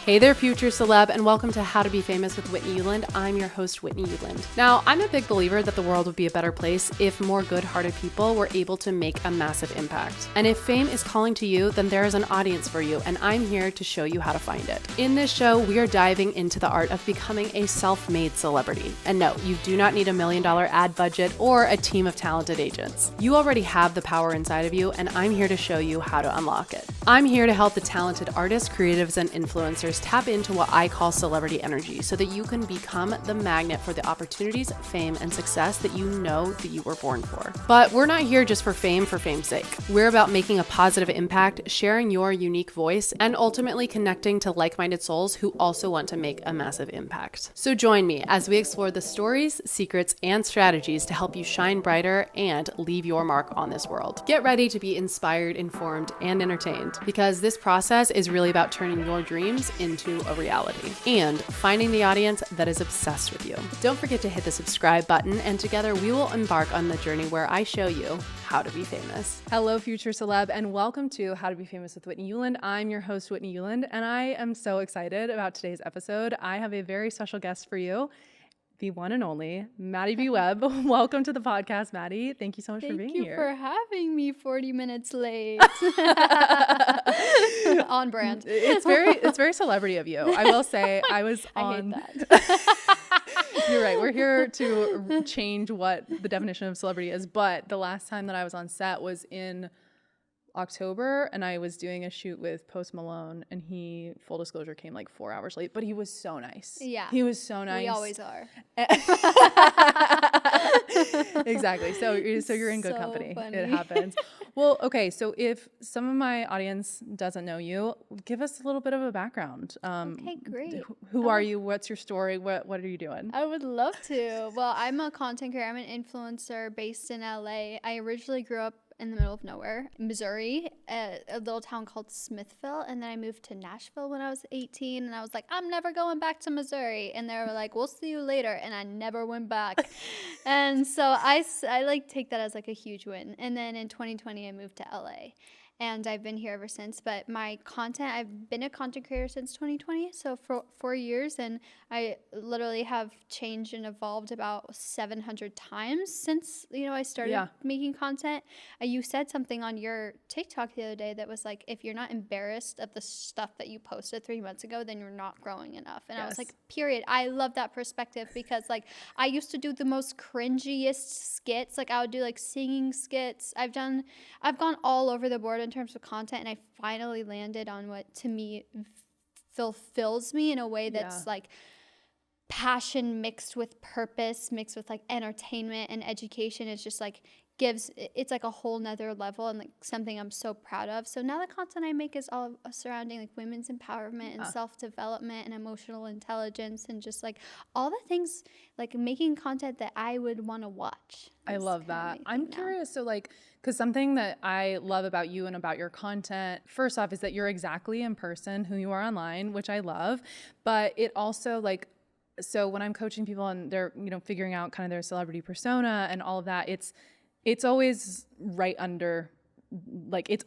Hey there, future celeb, and welcome to How to Be Famous with Whitney Uland. I'm your host, Whitney Uland. Now, I'm a big believer that the world would be a better place if more good-hearted people were able to make a massive impact. And if fame is calling to you, then there is an audience for you, and I'm here to show you how to find it. In this show, we are diving into the art of becoming a self-made celebrity. And no, you do not need $1 million ad budget or a team of talented agents. You already have the power inside of you, and I'm here to show you how to unlock it. I'm here to help the talented artists, creatives, and influencers tap into what I call celebrity energy so that you can become the magnet for the opportunities, fame, and success that you know that you were born for. But we're not here just for fame's sake. We're about making a positive impact, sharing your unique voice, and ultimately connecting to like-minded souls who also want to make a massive impact. So join me as we explore the stories, secrets, and strategies to help you shine brighter and leave your mark on this world. Get ready to be inspired, informed, and entertained, because this process is really about turning your dreams into a reality and finding the audience that is obsessed with you. Don't forget to hit the subscribe button, and together we will embark on the journey where I show you how to be famous. Hello, future celeb, and welcome to How to Be Famous with Whitney Uland. I'm your host, Whitney Uland, and I am so excited about today's episode. I have a very special guest for you, the one and only Madi B Webb. Welcome to the podcast, Madi. Thank you so much for being here. Thank you for having me 40 minutes late. On brand. It's very celebrity of you. I will say I was on. I hate that. You're right. We're here to change what the definition of celebrity is. But the last time that I was on set was in October, and I was doing a shoot with Post Malone, and he, full disclosure, came like 4 hours late, but he was so nice. Yeah. He was so nice. We always are. Exactly. So you're in good company. Funny. It happens. Well, okay. So if some of my audience doesn't know you, give us a little bit of a background. Okay, great. Who are you? What's your story? What are you doing? I would love to. Well, I'm a content creator. I'm an influencer based in LA. I originally grew up in the middle of nowhere, Missouri, a little town called Smithville. And then I moved to Nashville when I was 18. And I was like, I'm never going back to Missouri. And they were like, we'll see you later. And I never went back. And so I like take that as like a huge win. And then in 2020, I moved to LA. And I've been here ever since. But my content, I've been a content creator since 2020, so for 4 years. And I literally have changed and evolved about 700 times since, I started making content. You said something on your TikTok the other day that was like, if you're not embarrassed of the stuff that you posted 3 months ago, then you're not growing enough. And I was like, period. I love that perspective, because like I used to do the most cringiest skits. Like I would do like singing skits. I've gone all over the board in terms of content, and I finally landed on what to me fulfills me in a way that's like passion mixed with purpose, mixed with like entertainment and education. It's just like it's like a whole nother level, and like something I'm so proud of. So now the content I make is all surrounding like women's empowerment and self-development and emotional intelligence, and just like all the things, like making content that I would want to watch. I love that. I'm curious. So like, because something that I love about you and about your content, first off, is that you're exactly in person who you are online, which I love. But it also like, so when I'm coaching people and they're, figuring out kind of their celebrity persona and all of that, it's always right under, like, it's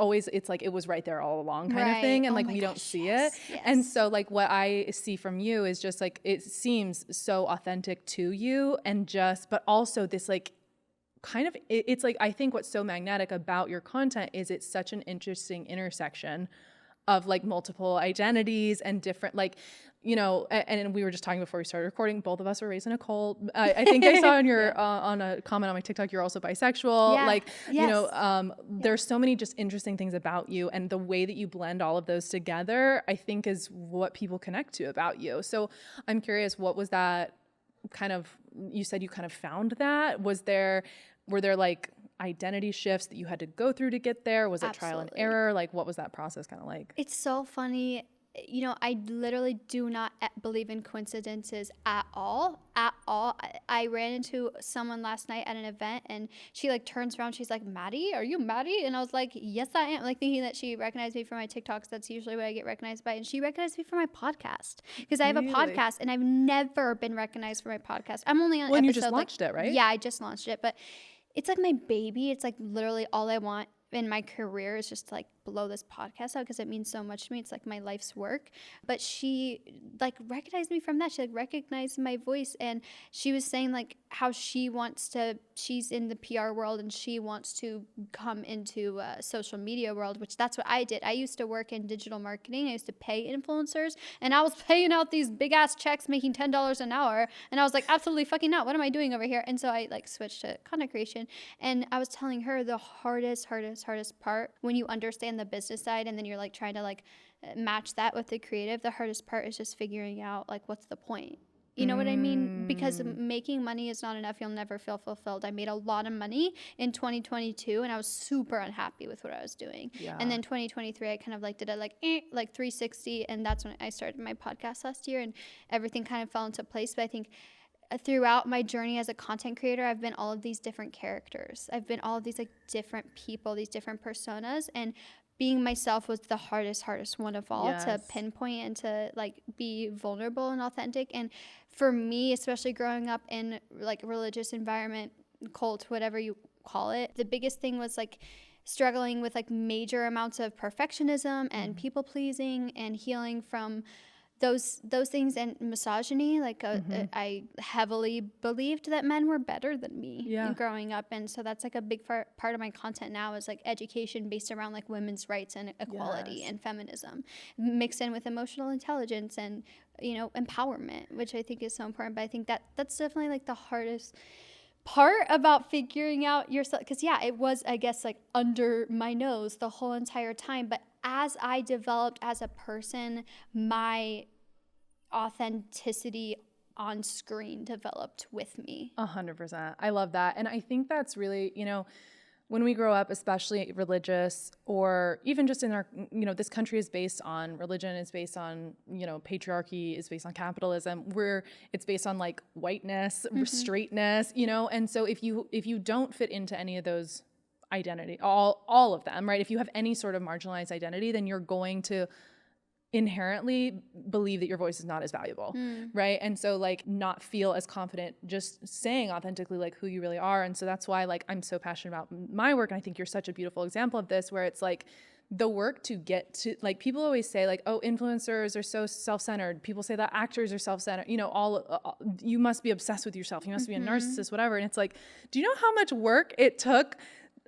like it was right there all along kind of thing. And like, we don't see it. Yes. And so like what I see from you is just like, it seems so authentic to you, and but also this like, kind of, it's like, I think what's so magnetic about your content is it's such an interesting intersection of like multiple identities and different, like, and we were just talking before we started recording, both of us were raised in a cult. I think I saw on your, on a comment on my TikTok, you're also bisexual. Yeah. Like, there's so many just interesting things about you, and the way that you blend all of those together, I think is what people connect to about you. So I'm curious, what was that kind of, you said you kind of found that, were there like identity shifts that you had to go through to get there? Was it trial and error? Like, what was that process kind of like? It's so funny. I literally do not believe in coincidences at all. I ran into someone last night at an event, and she like turns around. She's like, Madi, are you Madi? And I was like, yes, I am. Like thinking that she recognized me from my TikToks. That's usually what I get recognized by. And she recognized me from my podcast, because I have a podcast, and I've never been recognized for my podcast. I'm only on episode, you just launched it, right? Yeah, I just launched it. But it's like my baby. It's like literally all I want in my career is just to like blow this podcast out because it means so much to me. It's like my life's work. But she like recognized me from that. She like recognized my voice, and she was saying like how she's in the PR world and she wants to come into social media world, which that's what I did. I used to work in digital marketing. I used to pay influencers, and I was paying out these big ass checks making $10 an hour. And I was like, absolutely fucking not. What am I doing over here? And so I like switched to content creation. And I was telling her the hardest part when you understand the business side and then you're like trying to like match that with the creative, the hardest part is just figuring out like what's the point. You know what I mean? Because making money is not enough. You'll never feel fulfilled. I made a lot of money in 2022 and I was super unhappy with what I was doing. Yeah. And then 2023, I kind of like did it like 360. And that's when I started my podcast last year and everything kind of fell into place. But I think throughout my journey as a content creator, I've been all of these different characters. I've been all of these like different people, these different personas, and being myself was the hardest one of all. Yes. To pinpoint and to like be vulnerable and authentic. And for me, especially growing up in like religious environment, cult, whatever you call it, the biggest thing was like struggling with like major amounts of perfectionism and people pleasing and healing from those things, and misogyny. Like I heavily believed that men were better than me growing up, and so that's like a big part of my content now is like education based around like women's rights and equality and feminism mixed in with emotional intelligence and, you know, empowerment, which I think is so important. But I think that's definitely like the hardest part about figuring out yourself, because it was, I guess, like under my nose the whole entire time. But as I developed as a person, my authenticity on screen developed with me. 100%. I love that. And I think that's really, you know, when we grow up, especially religious, or even just in our, you know, this country is based on religion, it's based on, you know, patriarchy, is based on capitalism, it's based on like whiteness, straightness, you know. And so if you don't fit into any of those identity, all of them, right? If you have any sort of marginalized identity, then you're going to inherently believe that your voice is not as valuable, right? And so like not feel as confident just saying authentically like who you really are. And so that's why like I'm so passionate about my work, and I think you're such a beautiful example of this, where it's like the work to get to, like, people always say like, oh, influencers are so self-centered. People say that actors are self-centered, you know, you must be obsessed with yourself, you must be a narcissist, whatever. And it's like, do you know how much work it took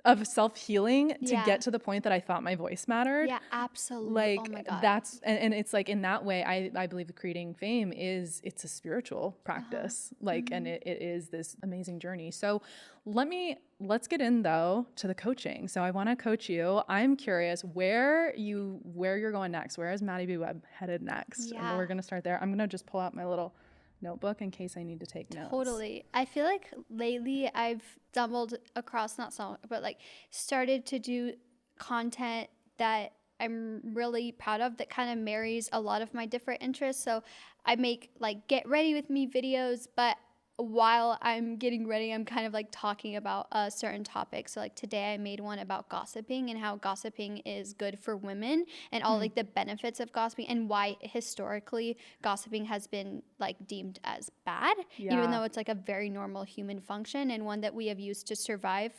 of self-healing to get to the point that I thought my voice mattered? Yeah, absolutely. Like, oh my God. That's, and it's like in that way, I believe creating fame it's a spiritual practice, like, and it is this amazing journey. So let's get in though to the coaching. So I want to coach you. I'm curious where you're going next. Where is Madi B Webb headed next? Yeah. And we're going to start there. I'm going to just pull out my little notebook in case I need to take notes. Totally. I feel like lately I've stumbled across, but like started to do content that I'm really proud of, that kind of marries a lot of my different interests. So I make like get ready with me videos, but while I'm getting ready, I'm kind of like talking about a certain topic. So like today I made one about gossiping and how gossiping is good for women and all like the benefits of gossiping and why historically gossiping has been like deemed as bad, even though it's like a very normal human function and one that we have used to survive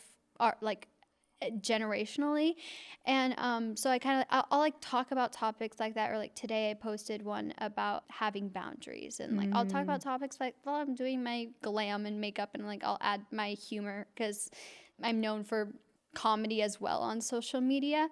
like generationally. And so I'll like talk about topics like that, or like today I posted one about having boundaries, and like I'll talk about topics like, well, I'm doing my glam and makeup, and like I'll add my humor because I'm known for comedy as well on social media.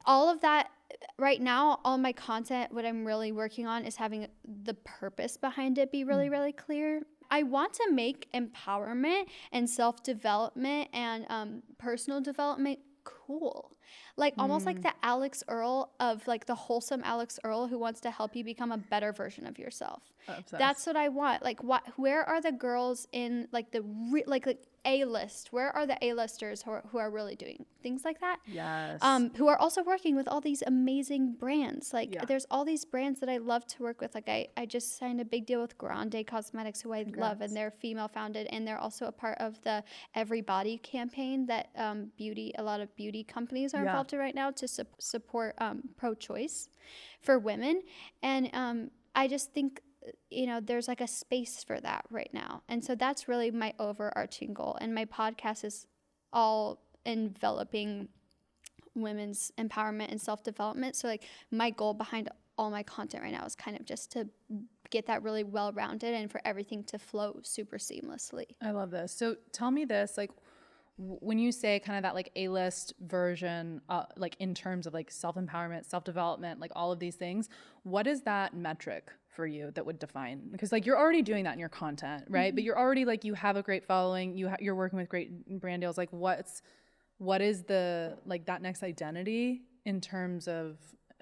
All of that right now, all my content, what I'm really working on is having the purpose behind it be really, really clear. I want to make empowerment and self-development and personal development cool. Like almost like the Alex Earl of like the wholesome Alex Earl who wants to help you become a better version of yourself. Obsessed. That's what I want. Like where are the girls in like the like A-list? Where are the A-listers who are really doing things like that? Yes. Who are also working with all these amazing brands. Like there's all these brands that I love to work with. Like I just signed a big deal with Grande Cosmetics, who I love, and they're female founded, and they're also a part of the Everybody campaign that a lot of beauty companies are involved in right now to support pro-choice for women. And I just think, you know, there's like a space for that right now. And so that's really my overarching goal. And my podcast is all enveloping women's empowerment and self-development. So like my goal behind all my content right now is kind of just to get that really well-rounded and for everything to flow super seamlessly. I love this. So tell me this, like when you say kind of that like A-list version, like in terms of like self-empowerment, self-development, like all of these things, what is that metric for you that would define? Because like you're already doing that in your content, right? Mm-hmm. But you're already like, you have a great following, you're working with great brand deals. Like what is the, like that next identity in terms of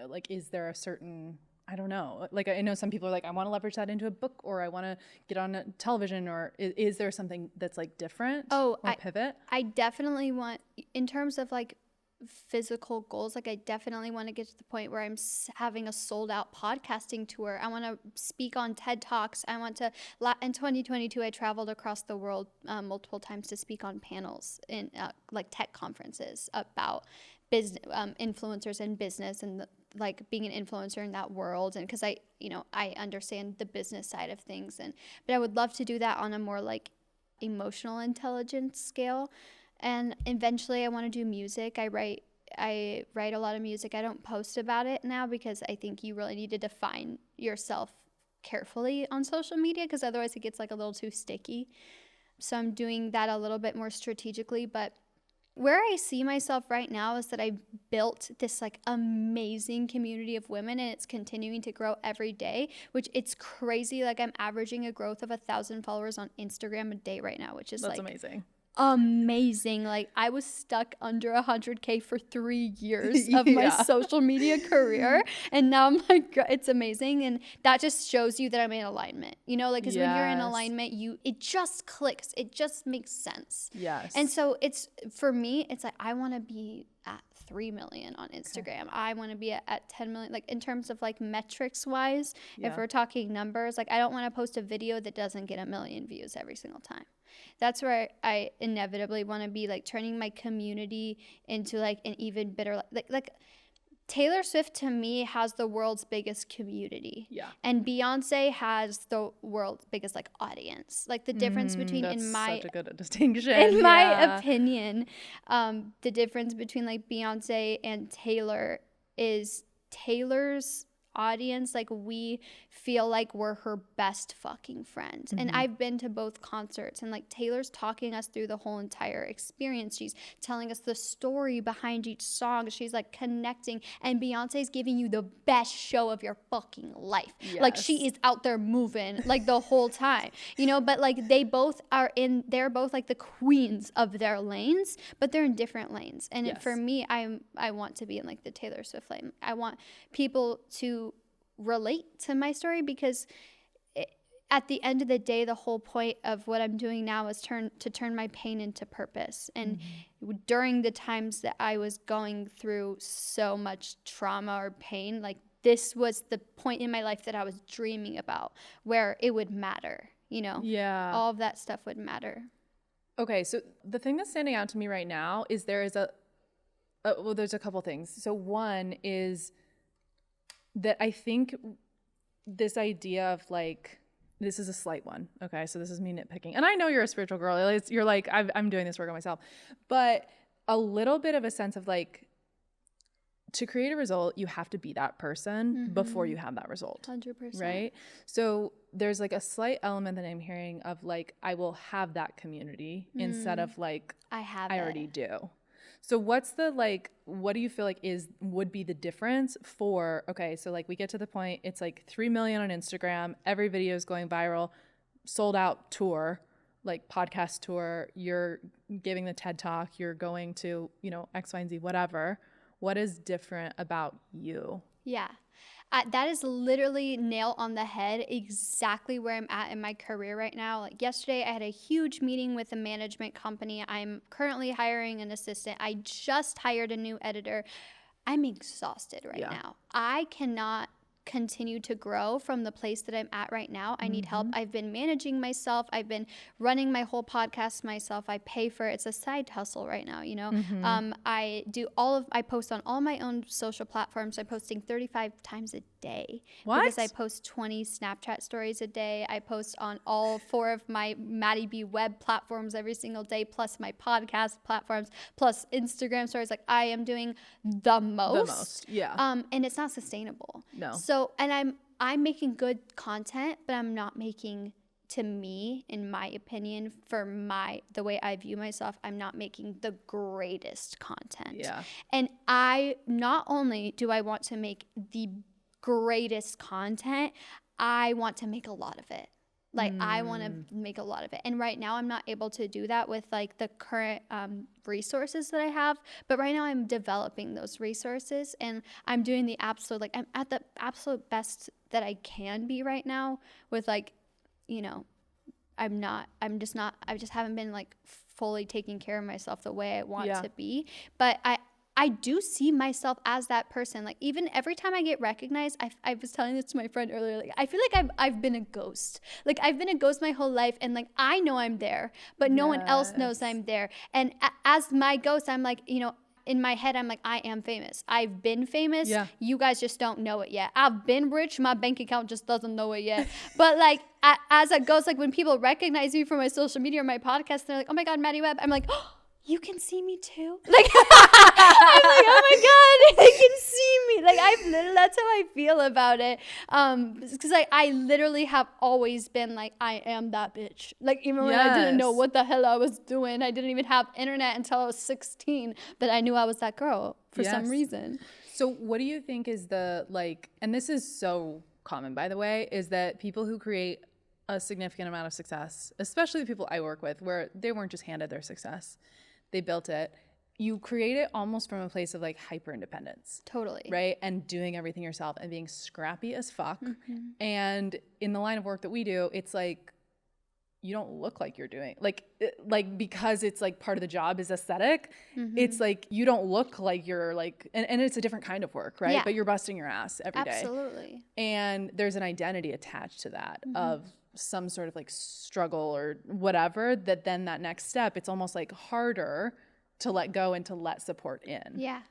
like, is there a certain, I don't know. Like I know some people are like, I want to leverage that into a book, or I want to get on a television, or is there something that's like different? Oh, or pivot? I definitely want, in terms of like physical goals, like I definitely want to get to the point where I'm having a sold out podcasting tour. I want to speak on TED Talks. I want to, in 2022, I traveled across the world multiple times to speak on panels in like tech conferences about business, influencers in business and like being an influencer in that world. And because I understand the business side of things, but I would love to do that on a more like emotional intelligence scale. And eventually I want to do music. I write a lot of music. I don't post about it now because I think you really need to define yourself carefully on social media, because otherwise it gets like a little too sticky. So I'm doing that a little bit more strategically. But where I see myself right now is that I built this like amazing community of women, and it's continuing to grow every day, which it's crazy. Like I'm averaging a growth of 1,000 followers on Instagram a day right now, which is That's like amazing. Like I was stuck under 100K for 3 years of my social media career, and now I'm like, it's amazing. And that just shows you that I'm in alignment, like, because when you're in alignment, it just clicks, it just makes sense. Yes. And so for me, it's like I want to be at 3 million on Instagram. Okay. I want to be at 10 million, like in terms of like metrics wise. If we're talking numbers, like I don't want to post a video that doesn't get 1 million views every single time. That's where I inevitably want to be, like turning my community into like an even bigger, like Taylor Swift to me has the world's biggest community. Yeah. And Beyonce has the world's biggest like audience. Like the difference between, that's in my such a good distinction. In my opinion, the difference between like Beyonce and Taylor is Taylor's audience, like we feel like we're her best fucking friend. Mm-hmm. And I've been to both concerts, and like Taylor's talking us through the whole entire experience. She's telling us the story behind each song. She's like connecting, and Beyonce's giving you the best show of your fucking life. Yes. Like she is out there moving like the whole time, but like they're both like the queens of their lanes, but they're in different lanes. And for me, I want to be in like the Taylor Swift lane. I want people to relate to my story, because at the end of the day, the whole point of what I'm doing now is to turn my pain into purpose. And during the times that I was going through so much trauma or pain, like this was the point in my life that I was dreaming about, where it would matter, all of that stuff would matter. Okay, so the thing that's standing out to me right now is there's a couple things. So one is that I think this idea of like, this is a slight one. Okay. So this is me nitpicking. And I know you're a spiritual girl. You're like, I'm doing this work on myself, but a little bit of a sense of like, to create a result, you have to be that person before you have that result. 100%. Right. So there's like a slight element that I'm hearing of like, I will have that community instead of like, I already do. So what's the like, what do you feel like would be the difference for, okay, so like we get to the point, it's like 3 million on Instagram, every video is going viral, sold out tour, like podcast tour, you're giving the TED Talk, you're going to, X, Y, and Z, whatever. What is different about you? Yeah. That is literally nail on the head, exactly where I'm at in my career right now. Like yesterday, I had a huge meeting with a management company. I'm currently hiring an assistant. I just hired a new editor. I'm exhausted right now. I cannot continue to grow from the place that I'm at right now. I need help. I've been managing myself. I've been running my whole podcast myself. I pay for it. It's a side hustle right now, you know. I post on all my own social platforms. I'm posting 35 times a day. What? Because I post 20 Snapchat stories a day. I post on all 4 of my Madi B Webb platforms every single day, plus my podcast platforms, plus Instagram stories. Like, I am doing the most. Yeah. And it's not sustainable. No. So, and I'm making good content, but I'm not making, to me, in my opinion, for the way I view myself, I'm not making the greatest content. Yeah. And not only do I want to make the greatest content, I want to make a lot of it. Like, I want to make a lot of it. And right now I'm not able to do that with like the current resources that I have. But right now I'm developing those resources, and I'm doing the absolute, like, I'm at the absolute best that I can be right now with, like, you know, I just haven't been like fully taking care of myself the way I want to be. But I do see myself as that person. Like, even every time I get recognized, I was telling this to my friend earlier, like, I feel like I've been a ghost. Like, I've been a ghost my whole life, and like, I know I'm there, but no one else knows I'm there. And as my ghost, I'm like, you know, in my head, I'm like, I am famous. I've been famous. Yeah. You guys just don't know it yet. I've been rich. My bank account just doesn't know it yet. But like, as a ghost, like, when people recognize me from my social media or my podcast, they're like, oh my God, Madi Webb. I'm like, oh, you can see me too? Like, I'm like, oh my God, they can see me. Like, that's how I feel about it. Because I literally have always been like, I am that bitch. Like, even when I didn't know what the hell I was doing, I didn't even have internet until I was 16, but I knew I was that girl for some reason. So what do you think is the, like, and this is so common, by the way, is that people who create a significant amount of success, especially the people I work with, where they weren't just handed their success, they built it. You create it almost from a place of like hyper independence. Totally. Right? And doing everything yourself and being scrappy as fuck. And in the line of work that we do, it's like, you don't look like you're doing like because it's like part of the job is aesthetic. It's like, you don't look like you're like, and it's a different kind of work, right? But you're busting your ass every day. Absolutely. And there's an identity attached to that of some sort of like struggle or whatever, that then that next step, it's almost like harder to let go and to let support in. Yeah.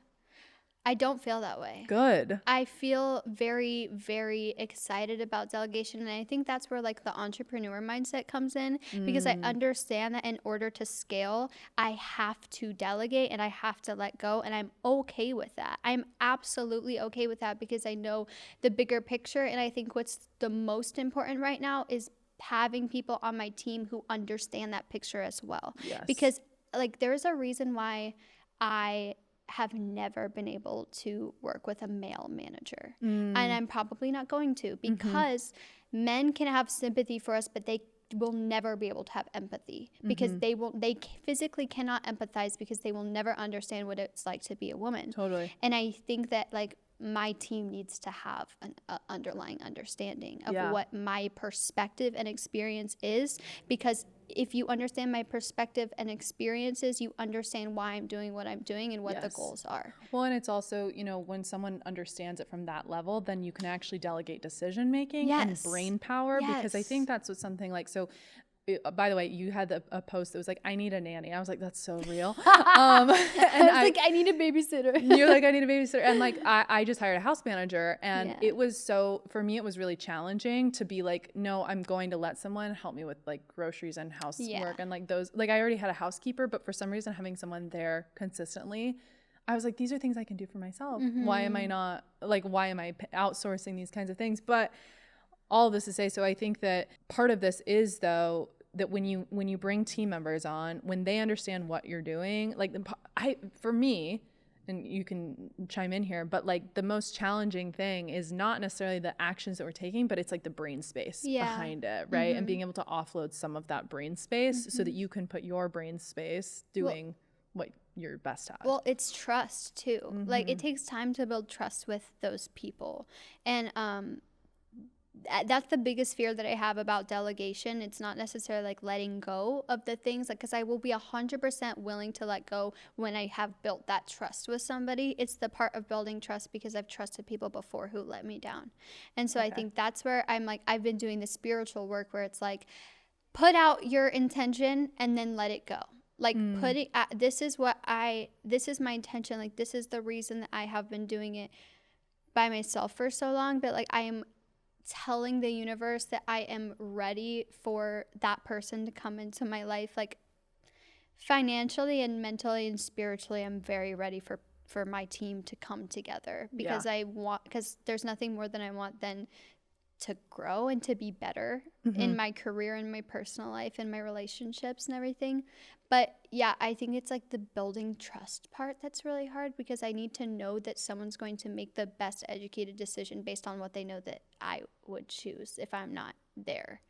I don't feel that way. Good. I feel very, very excited about delegation. And I think that's where like the entrepreneur mindset comes in, because I understand that in order to scale, I have to delegate and I have to let go. And I'm okay with that. I'm absolutely okay with that, because I know the bigger picture. And I think what's the most important right now is having people on my team who understand that picture as well. Yes. Because like, there's a reason why I have never been able to work with a male manager. And I'm probably not going to, because men can have sympathy for us, but they will never be able to have empathy, because they physically cannot empathize, because they will never understand what it's like to be a woman. Totally. And I think that like my team needs to have an underlying understanding of what my perspective and experience is, because if you understand my perspective and experiences, you understand why I'm doing what I'm doing and what the goals are. Well, and it's also, you know, when someone understands it from that level, then you can actually delegate decision making and brain power, because I think that's what something like, so by the way, you had a post that was like, I need a nanny. I was like, that's so real. I was like, I need a babysitter. You're like, I need a babysitter. And like, I just hired a house manager, and it was for me, it was really challenging to be like, no, I'm going to let someone help me with like groceries and housework and like those, like I already had a housekeeper, but for some reason having someone there consistently, I was like, these are things I can do for myself. Why am I not, like, why am I outsourcing these kinds of things? But all of this to say, so I think that part of this is, though, that when you bring team members on, when they understand what you're doing, like for me, and you can chime in here, but like the most challenging thing is not necessarily the actions that we're taking, but it's like the brain space behind it, right? And being able to offload some of that brain space so that you can put your brain space doing what you're best at. Well, it's trust too. Like, it takes time to build trust with those people. And that's the biggest fear that I have about delegation. It's not necessarily like letting go of the things, like, because I will be 100% willing to let go when I have built that trust with somebody. It's the part of building trust because I've trusted people before who let me down. And so I think that's where I'm like, I've been doing the spiritual work where it's like, put out your intention and then let it go. Like this is my intention. Like, this is the reason that I have been doing it by myself for so long. But like, I am telling the universe that I am ready for that person to come into my life. Like, financially and mentally and spiritually, I'm very ready for my team to come together, because because there's nothing more than I want than to grow and to be better in my career and my personal life and my relationships and everything. But yeah, I think it's like the building trust part that's really hard, because I need to know that someone's going to make the best educated decision based on what they know that I would choose if I'm not there,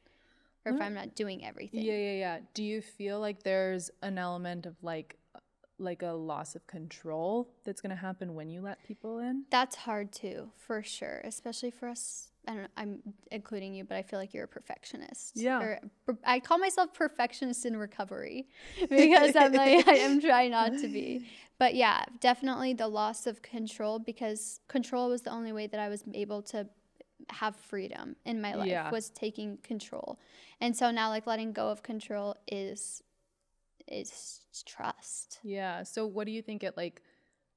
or if I'm not doing everything. Yeah. Do you feel like there's an element of like a loss of control that's going to happen when you let people in? That's hard too, for sure, especially for us. I don't know, I'm including you, but I feel like you're a perfectionist. Yeah. I call myself perfectionist in recovery, because I'm like, I am trying not to be. But yeah, definitely the loss of control, because control was the only way that I was able to have freedom in my life, was taking control. And so now, like, letting go of control is trust. Yeah. So what do you think it like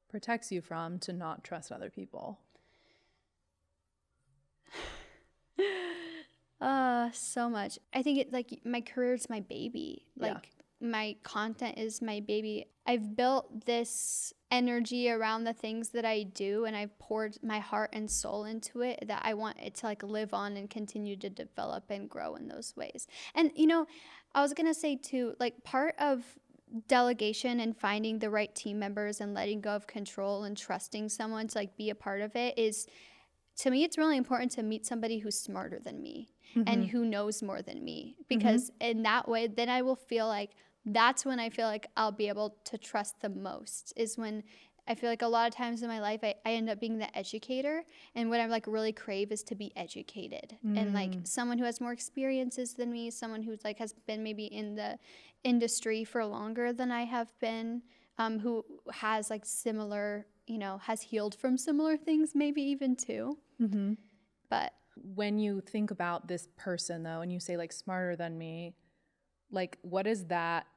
protects you from to not trust other people? So much. I think it, like, my career is my baby. Like, my content is my baby. I've built this energy around the things that I do, and I've poured my heart and soul into it, that I want it to like live on and continue to develop and grow in those ways. And you know, I was gonna say too, like, part of delegation and finding the right team members and letting go of control and trusting someone to like be a part of it is, to me, it's really important to meet somebody who's smarter than me and who knows more than me, because in that way, then I will feel like, that's when I feel like I'll be able to trust the most, is when I feel like a lot of times in my life, I end up being the educator, and what I like really crave is to be educated and like someone who has more experiences than me, someone who's like has been maybe in the industry for longer than I have been, who has like similar, you know, has healed from similar things, maybe even too. But when you think about this person though, and you say like smarter than me, like what is that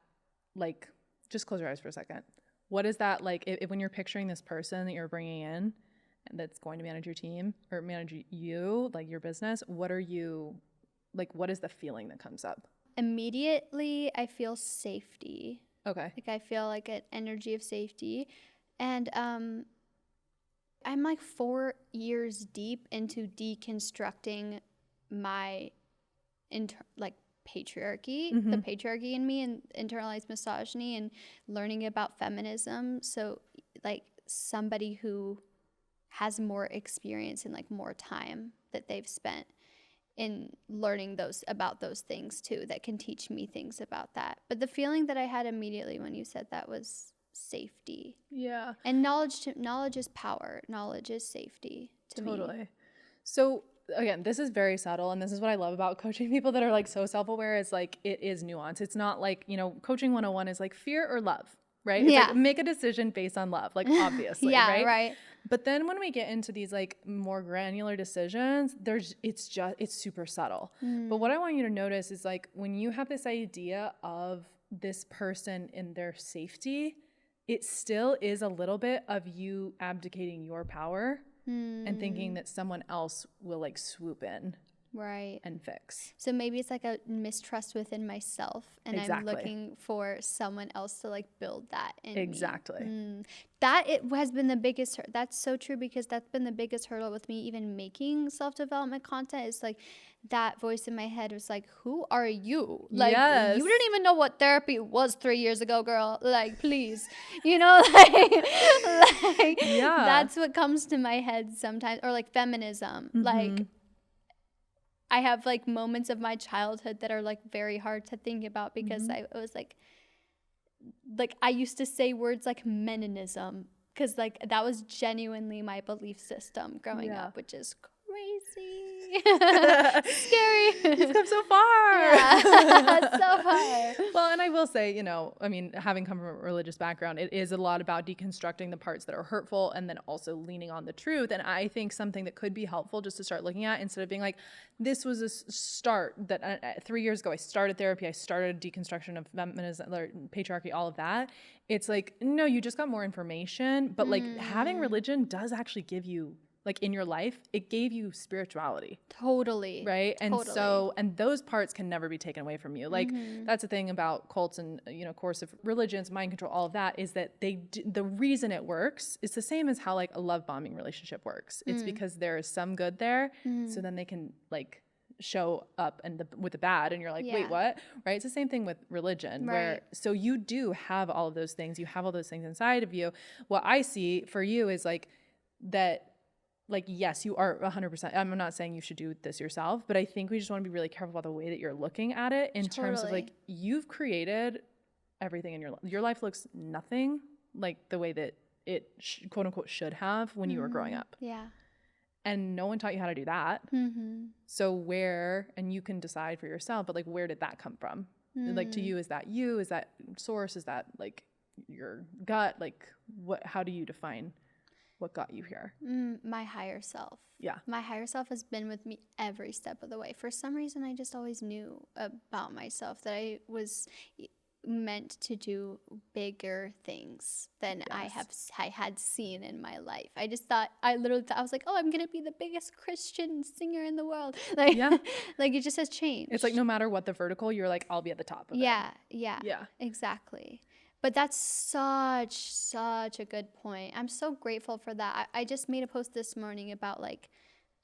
like? Just close your eyes for a second. What is that like if when you're picturing this person that you're bringing in and that's going to manage your team or manage you, like your business, what are you like, what is the feeling that comes up? Immediately, I feel safety. Okay. Like, I feel like an energy of safety. And I'm like 4 years deep into deconstructing my patriarchy, the patriarchy in me, and internalized misogyny, and learning about feminism. So like somebody who has more experience and like more time that they've spent in learning about those things too, that can teach me things about that. But the feeling that I had immediately when you said that was safety. Yeah. And knowledge is power. Knowledge is safety to me. Totally. So again, this is very subtle, and this is what I love about coaching people that are like so self-aware, is like it is nuance. It's not like, you know, coaching 101 is like fear or love, right? It's like make a decision based on love, like obviously, right? But then when we get into these like more granular decisions, it's super subtle. But what I want you to notice is like when you have this idea of this person in their safety, it still is a little bit of you abdicating your power and thinking that someone else will like swoop in and fix. So maybe it's like a mistrust within myself, and I'm looking for someone else to like build that in me. That it has been the biggest, that's so true, because that's been the biggest hurdle with me even making self-development content, is like that voice in my head was like, who are you? Like, you didn't even know what therapy was 3 years ago, girl. Like, please, you know, that's what comes to my head sometimes. Or like feminism, like I have like moments of my childhood that are like very hard to think about, because I was like I used to say words like meninism, because like that was genuinely my belief system growing up, which is crazy. Scary. You've come so far. Yeah. So far. Well, and I will say, you know, I mean, having come from a religious background, it is a lot about deconstructing the parts that are hurtful and then also leaning on the truth. And I think something that could be helpful just to start looking at, instead of being like, this was a start that 3 years ago, I started therapy, I started deconstruction of feminism, or patriarchy, all of that. It's like, no, you just got more information, but like having religion does actually give you, like in your life, it gave you spirituality. Totally. Right. And totally. so, and those parts can never be taken away from you. Like that's the thing about cults and, you know, coercive religions, mind control, all of that, is that the reason it works is the same as how like a love bombing relationship works. It's because there is some good there. So then they can like show up and with the bad, and you're like, wait, what? Right. It's the same thing with religion, where, so you do have all of those things. You have all those things inside of you. What I see for you is like that, like, yes, you are 100%. I'm not saying you should do this yourself, but I think we just want to be really careful about the way that you're looking at it in terms of like, you've created everything in your life. Your life looks nothing like the way that it quote unquote should have when you were growing up. Yeah. And no one taught you how to do that. So where, and you can decide for yourself, but like, where did that come from? Like to you, is that you? Is that source? Is that like your gut? Like how do you define what got you here? My higher self. Yeah. My higher self has been with me every step of the way. For some reason, I just always knew about myself that I was meant to do bigger things than I had seen in my life. I just thought, I was like, oh, I'm going to be the biggest Christian singer in the world. Like, like it just has changed. It's like, no matter what the vertical, you're like, I'll be at the top of it. Yeah, exactly. But that's such a good point. I'm so grateful for that. I just made a post this morning about like,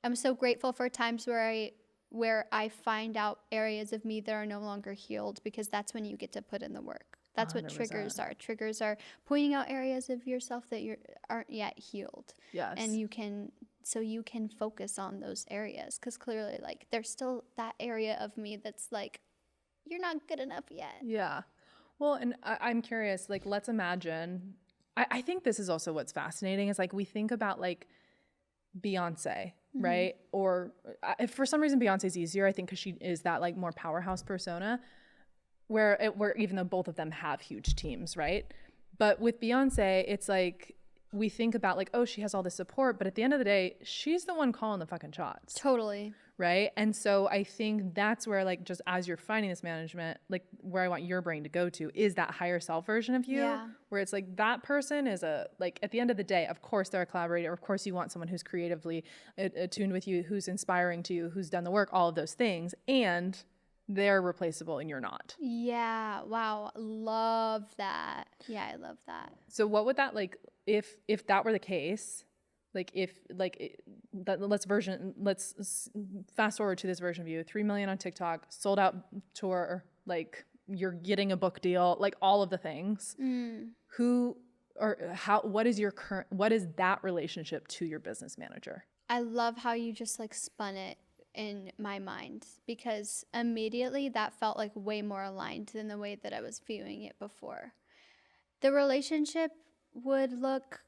I'm so grateful for times where I find out areas of me that are no longer healed, because that's when you get to put in the work. That's 100%. What triggers are. Triggers are pointing out areas of yourself that aren't yet healed. Yes. And you can focus on those areas, because clearly like there's still that area of me that's like, you're not good enough yet. Yeah. Well, and I'm curious, like, let's imagine, I think this is also what's fascinating, is like, we think about like Beyonce, right? Or if for some reason Beyonce's easier, I think because she is that like more powerhouse persona, where even though both of them have huge teams, right? But with Beyonce, it's like, we think about like, oh, she has all this support, but at the end of the day, she's the one calling the fucking shots. Totally. Right. And so I think that's where, like, just as you're finding this management, like where I want your brain to go to is that higher self version of you, where it's like that person is like, at the end of the day, of course they're a collaborator. Of course you want someone who's creatively attuned with you, who's inspiring to you, who's done the work, all of those things. And they're replaceable and you're not. Yeah. Wow. Love that. Yeah. I love that. So what would that, like, if that were the case, like let's fast forward to this version of you, 3 million on TikTok, sold out tour, like you're getting a book deal, like all of the things. What is that relationship to your business manager? I love how you just like spun it in my mind, because immediately that felt like way more aligned than the way that I was viewing it before. The relationship would look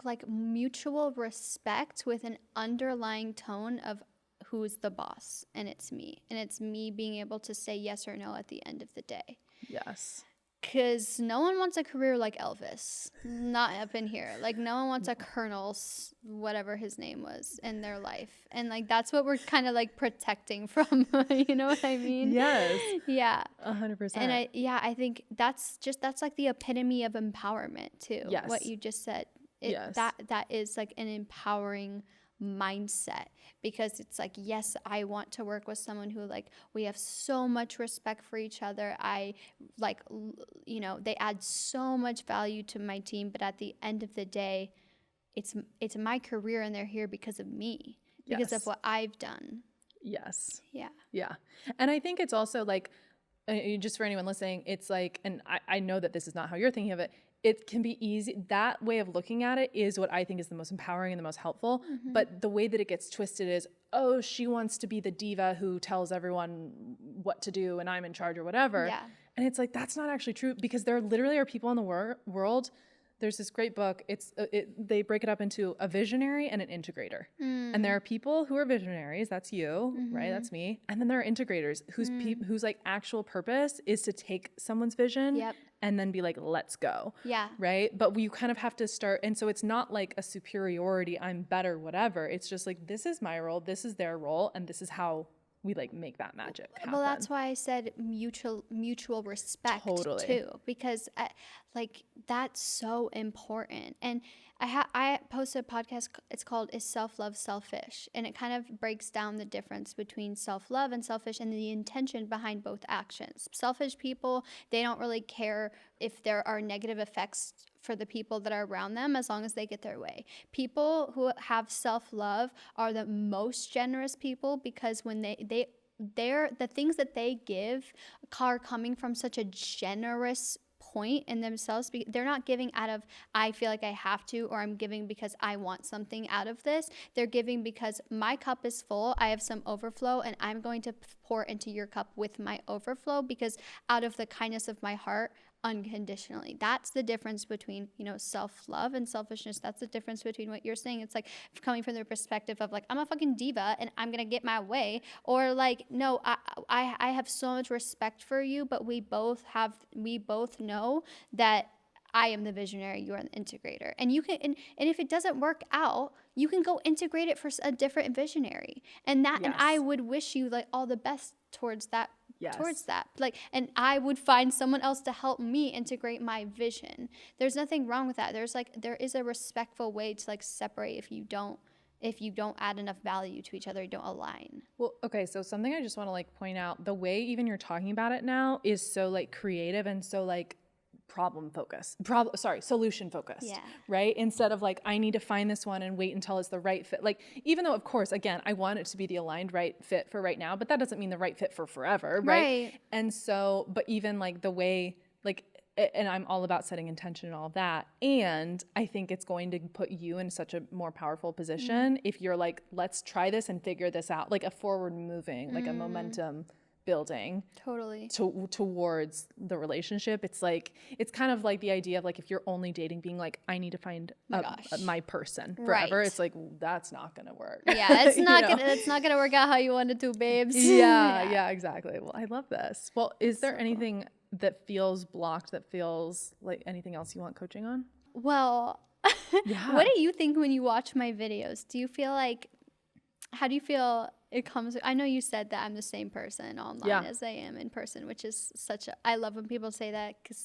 like mutual respect with an underlying tone of who's the boss, and it's me being able to say yes or no at the end of the day. Yes. Because no one wants a career like Elvis, not up in here. Like, no one wants a colonel, whatever his name was, in their life. And, like, that's what we're kind of, like, protecting from. You know what I mean? Yes. Yeah. 100%. And, I think that's like, the epitome of empowerment, too. Yes. What you just said. Yes. That is, like, an empowering mindset, because it's like, yes, I want to work with someone who, like, we have so much respect for each other. I like, you know, they add so much value to my team, but at the end of the day, it's my career and they're here because of me, because of what I've done. Yes. Yeah. Yeah. And I think it's also like, just for anyone listening, it's like, and I know that this is not how you're thinking of it, it can be easy. That way of looking at it is what I think is the most empowering and the most helpful. But the way that it gets twisted is, oh, she wants to be the diva who tells everyone what to do and I'm in charge or whatever. Yeah. And it's like, that's not actually true, because there literally are people in the world there's this great book. They break it up into a visionary and an integrator. And there are people who are visionaries. That's you, right? That's me. And then there are integrators whose like actual purpose is to take someone's vision and then be like, let's go. Yeah. Right. But you kind of have to start. And so it's not like a superiority, I'm better, whatever. It's just like, this is my role. This is their role. And this is how we like make that magic happen. Well, that's why I said mutual respect too, because like that's so important. And I posted a podcast. It's called "Is Self-Love Selfish?" and it kind of breaks down the difference between self-love and selfish and the intention behind both actions. Selfish people, they don't really care if there are negative effects for the people that are around them as long as they get their way. People who have self-love are the most generous people, because when they're the things that they give are coming from such a generous point in themselves. They're not giving out of I feel like I have to, or I'm giving because I want something out of this. They're giving because my cup is full, I have some overflow, and I'm going to pour into your cup with my overflow, because out of the kindness of my heart, unconditionally. That's the difference between, self-love and selfishness. That's the difference between what you're saying. It's like coming from the perspective of like, I'm a fucking diva and I'm gonna get my way, or like, no, I have so much respect for you, but we both know that I am the visionary, you are the integrator. And you can, and if it doesn't work out, you can go integrate it for a different visionary. And that, and I would wish you like all the best towards that. Like, and I would find someone else to help me integrate my vision. There's nothing wrong with that. There is a respectful way to like separate if you don't add enough value to each other, you don't align. Well, okay, so something I just want to like point out, the way even you're talking about it now is so like creative and so like solution focused, right? Instead of like, I need to find this one and wait until it's the right fit. Like, even though of course, again, I want it to be the aligned right fit for right now, but that doesn't mean the right fit for forever, right? And so, but even like the way, like, and I'm all about setting intention and all of that. And I think it's going to put you in such a more powerful position if you're like, let's try this and figure this out, like a forward moving, like a momentum building towards the relationship. It's like, it's kind of like the idea of like, if you're only dating, being like, I need to find my person forever. It's like, that's not gonna work. It's not gonna work out how you want it to, babes. Yeah, exactly. Well, I love this. Well, is there anything that feels blocked, that feels like anything else you want coaching on? Well, what do you think when you watch my videos? Do you feel like, how do you feel it comes? I know you said that I'm the same person online as I am in person, which is I love when people say that, because it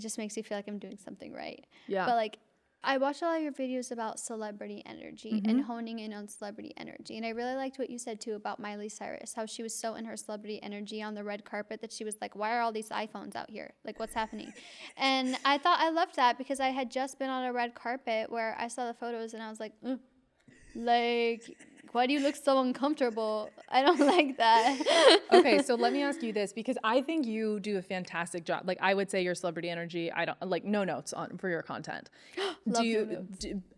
just makes me feel like I'm doing something right. Yeah. But like, I watch a lot of your videos about celebrity energy and honing in on celebrity energy. And I really liked what you said too about Miley Cyrus, how she was so in her celebrity energy on the red carpet that she was like, why are all these iPhones out here? Like, what's happening? And I loved that, because I had just been on a red carpet where I saw the photos and I was like, like, why do you look so uncomfortable? I don't like that. Okay, so let me ask you this, because I think you do a fantastic job. Like, I would say your celebrity energy, I don't like no notes on for your content.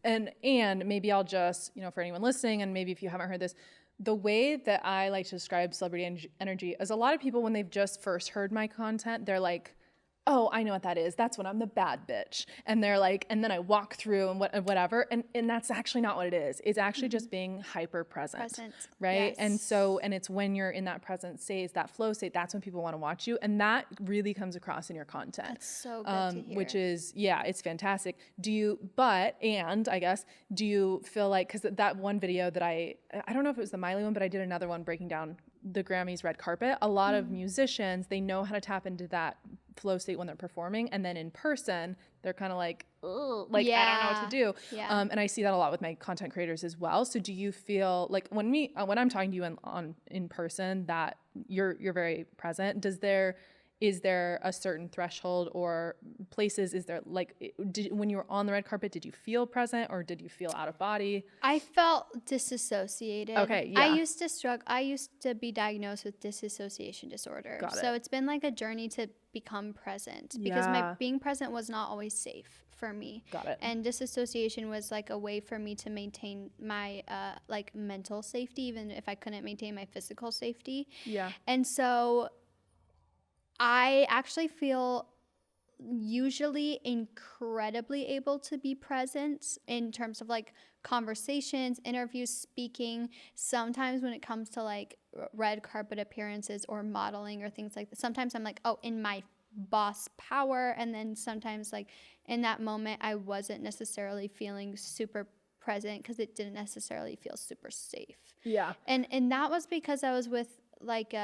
And maybe I'll just, for anyone listening, and maybe if you haven't heard this, the way that I like to describe celebrity energy is, a lot of people when they've just first heard my content, they're like, oh, I know what that is. That's when I'm the bad bitch. And they're like, and then I walk through and whatever. And that's actually not what it is. It's actually just being hyper present. Right? Yes. And it's when you're in that present state, that flow state, that's when people want to watch you. And that really comes across in your content. That's so good to hear. Which is, it's fantastic. Do you feel like, because that one video that I don't know if it was the Miley one, but I did another one breaking down the Grammys red carpet. A lot of musicians, they know how to tap into that flow state when they're performing, and then in person they're kind of like, ugh, like I don't know what to do. And I see that a lot with my content creators as well. So do you feel like when I'm talking to you in person that you're very present? Is there a certain threshold or places? Is there like, when you were on the red carpet, did you feel present or did you feel out of body? I felt disassociated. Okay, yeah. I used to be diagnosed with dissociation disorder. Got it. So it's been like a journey to become present, because my being present was not always safe for me. Got it. And disassociation was like a way for me to maintain my like mental safety, even if I couldn't maintain my physical safety. Yeah. And so I actually feel usually incredibly able to be present in terms of like conversations, interviews, speaking. Sometimes when it comes to like red carpet appearances or modeling or things like that, sometimes I'm like, oh, in my boss power. And then sometimes like in that moment, I wasn't necessarily feeling super present because it didn't necessarily feel super safe. Yeah. And that was because I was with like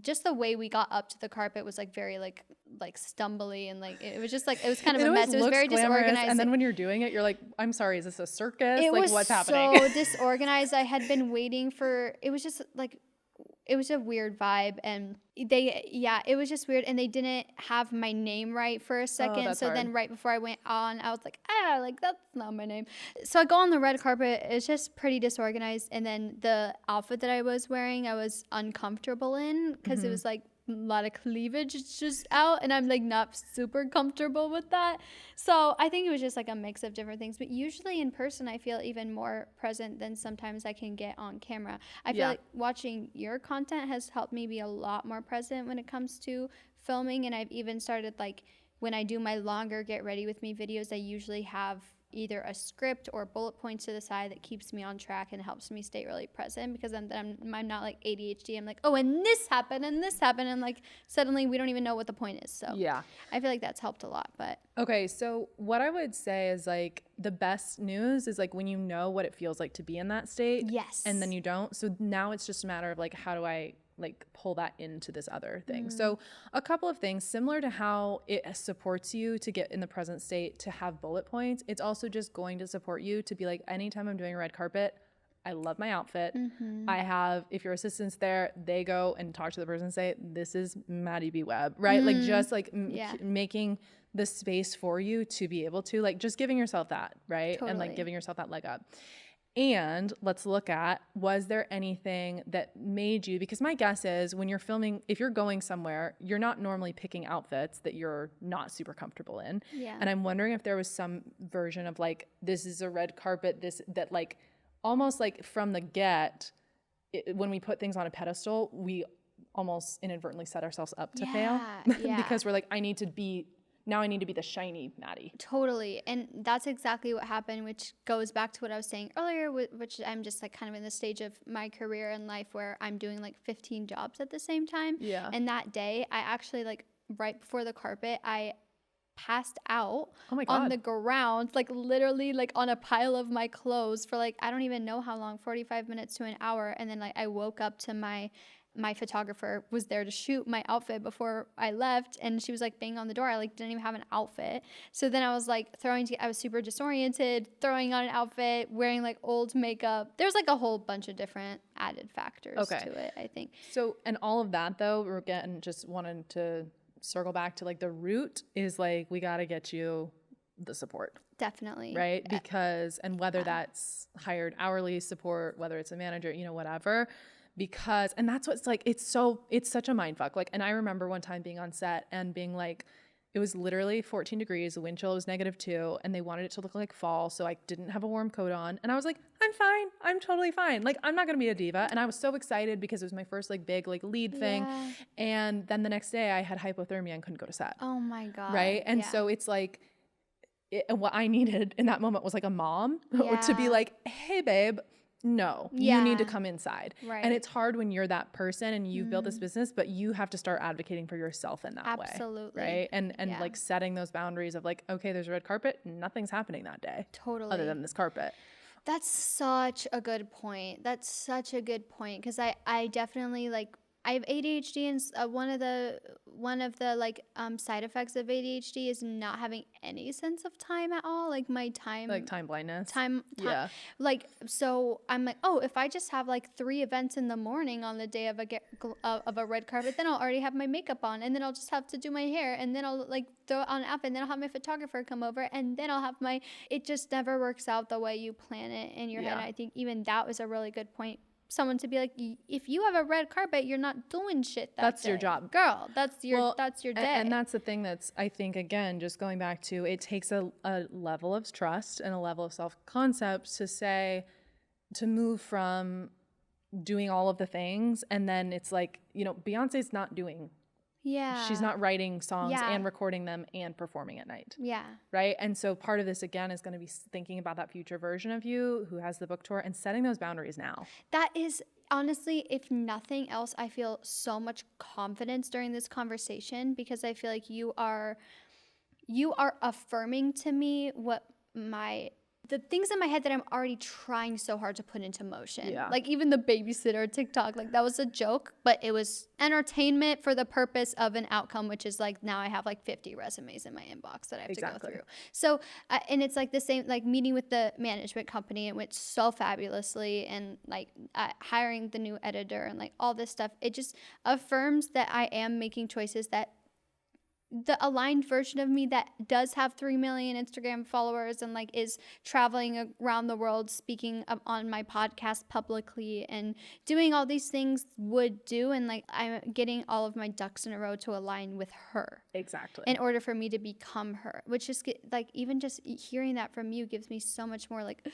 just the way we got up to the carpet was like very like stumbly, and like it was just like it was kind of a mess. It was very disorganized, and then when you're doing it, you're like, I'm sorry, is this a circus? It like was what's happening? So disorganized. I had been waiting for, it was just like, it was a weird vibe, and it was just weird, and they didn't have my name right for a second. So then right before I went on, I was like, like that's not my name. So I go on the red carpet, it's just pretty disorganized, and then the outfit that I was wearing, I was uncomfortable in because it was like a lot of cleavage just out, and I'm like not super comfortable with that. So I think it was just like a mix of different things, but usually in person I feel even more present than sometimes I can get on camera. I feel like watching your content has helped me be a lot more present when it comes to filming, and I've even started like when I do my longer get ready with me videos, I usually have either a script or bullet points to the side that keeps me on track and helps me stay really present, because I'm not like ADHD. I'm like, oh, and this happened, and like suddenly we don't even know what the point is. So yeah, I feel like that's helped a lot. But okay, so what I would say is like the best news is like when you know what it feels like to be in that state. Yes. And then you don't. So now it's just a matter of like, how do I like pull that into this other thing? So a couple of things similar to how it supports you to get in the present state, to have bullet points. It's also just going to support you to be like, anytime I'm doing a red carpet, I love my outfit. I have, if your assistant's there, they go and talk to the person and say, this is Madi B Webb, right? Like just like making the space for you to be able to like, just giving yourself that, right? Totally. And like giving yourself that leg up. And let's look at, was there anything that made you, because my guess is when you're filming, if you're going somewhere, you're not normally picking outfits that you're not super comfortable in. Yeah. And I'm wondering if there was some version of like, this is a red carpet, that like, almost like from the when we put things on a pedestal, we almost inadvertently set ourselves up to fail because we're like, I need to be the shiny Madi. Totally. And that's exactly what happened, which goes back to what I was saying earlier, which I'm just like kind of in the stage of my career and life where I'm doing like 15 jobs at the same time. Yeah. And that day I actually like right before the carpet, I passed out on the ground, like literally like on a pile of my clothes for like, I don't even know how long, 45 minutes to an hour. And then like I woke up to my photographer was there to shoot my outfit before I left, and she was like banging on the door. I like didn't even have an outfit. So then I was like I was super disoriented, throwing on an outfit, wearing like old makeup. There's like a whole bunch of different added factors to it, I think. So, and all of that though, we're again just wanted to circle back to like the root is like, we got to get you the support. Definitely. Right? Because, and whether that's hired hourly support, whether it's a manager, whatever, because, and that's what's like, it's such a mind fuck. Like, and I remember one time being on set and being like, it was literally 14 degrees, the wind chill was -2, and they wanted it to look like fall, so I didn't have a warm coat on. And I was like, I'm fine. I'm totally fine. Like, I'm not going to be a diva. And I was so excited because it was my first like big like lead thing. Yeah. And then the next day I had hypothermia and couldn't go to set. Oh my God. Right? And so it's like, what I needed in that moment was like a mom to be like, hey babe, no, you need to come inside. Right. And it's hard when you're that person and you've built this business, but you have to start advocating for yourself in that way. Absolutely. Right. And like setting those boundaries of like, okay, there's a red carpet, nothing's happening that day. Totally. Other than this carpet. That's such a good point. Because I definitely like, I have ADHD, and one of the like side effects of ADHD is not having any sense of time at all. Like my time, like time blindness. Time. Yeah. Like, so I'm like, oh, if I just have like 3 events in the morning on the day of a red carpet, then I'll already have my makeup on, and then I'll just have to do my hair, and then I'll like throw it on an outfit, and then I'll have my photographer come over, and then I'll have it just never works out the way you plan it in your head. I think even that was a really good point. Someone to be like, if you have a red carpet, you're not doing shit that's day. Your job, girl. That's your day. And that's the thing that's, I think, again, just going back to, it takes a level of trust and a level of self-concept to move from doing all of the things, and then it's like, Beyonce's not doing Yeah. She's not writing songs Yeah. and recording them and performing at night. Yeah. Right. And so part of this, again, is going to be thinking about that future version of you who has the book tour and setting those boundaries now. That is honestly, if nothing else, I feel so much confidence during this conversation because I feel like you are affirming to me the things in my head that I'm already trying so hard to put into motion. Yeah. Like even the babysitter TikTok, like that was a joke, but it was entertainment for the purpose of an outcome, which is like now I have like 50 resumes in my inbox that I have to go through. So, and it's like the same, like meeting with the management company, it went so fabulously, and like hiring the new editor and like all this stuff. It just affirms that I am making choices that the aligned version of me that does have 3 million Instagram followers and like is traveling around the world speaking on my podcast publicly and doing all these things would do. And like I'm getting all of my ducks in a row to align with her. Exactly. In order for me to become her, which is like even just hearing that from you gives me so much more like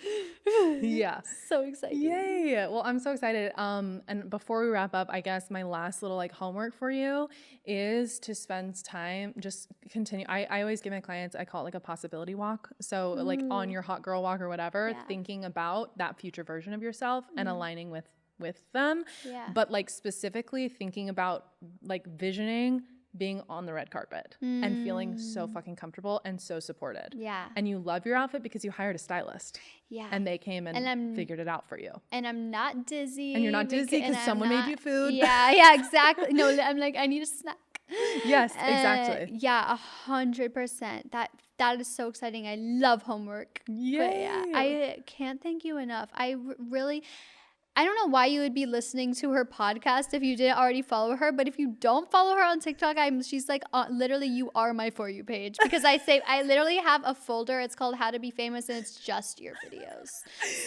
yeah. So excited. Yay. Well, I'm so excited. And before we wrap up, I guess my last little like homework for you is to spend time, just continue. I always give my clients, I call it like a possibility walk. So like on your hot girl walk or whatever, thinking about that future version of yourself and aligning with them. Yeah. But like specifically thinking about like visioning being on the red carpet and feeling so fucking comfortable and so supported. Yeah. And you love your outfit because you hired a stylist. Yeah. And they came and figured it out for you. And I'm not dizzy. And you're not dizzy because someone made you food. Yeah, exactly. No, I'm like, I need a snack. Yes, exactly. Yeah, 100%. That is so exciting. I love homework. Yay. But yeah, I can't thank you enough. I don't know why you would be listening to her podcast if you didn't already follow her, but if you don't follow her on TikTok, she's like literally you are my For You page because I literally have a folder. It's called How to Be Famous and it's just your videos.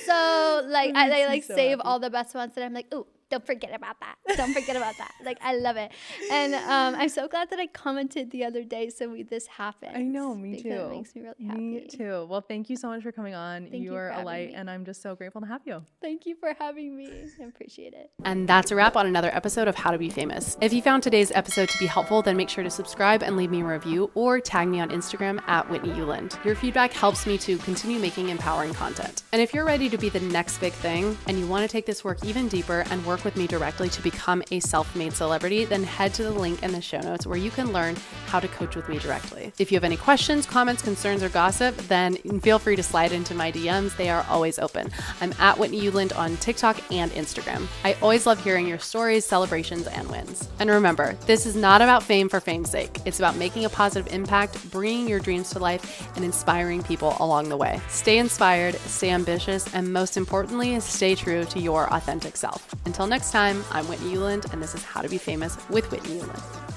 So like I like so save happy. All the best ones that I'm like, ooh, don't forget about that. Don't forget about that. Like I love it. And I'm so glad that I commented the other day so this happened. I know, me too. It makes me really happy. Me too. Well, thank you so much for coming on. You are a light and I'm just so grateful to have you. Thank you for having me. I appreciate it. And that's a wrap on another episode of How to Be Famous. If you found today's episode to be helpful, then make sure to subscribe and leave me a review or tag me on Instagram at Whitney Uland. Your feedback helps me to continue making empowering content. And if you're ready to be the next big thing and you want to take this work even deeper and work with me directly to become a self-made celebrity, then head to the link in the show notes where you can learn how to coach with me directly. If you have any questions, comments, concerns, or gossip, then feel free to slide into my DMs. They are always open. I'm at Whitney Uland on TikTok and Instagram. I always love hearing your stories, celebrations, and wins. And remember, this is not about fame for fame's sake. It's about making a positive impact, bringing your dreams to life, and inspiring people along the way. Stay inspired, stay ambitious, and most importantly, stay true to your authentic self. Until next time, I'm Whitney Uland, and this is How to Be Famous with Whitney Uland.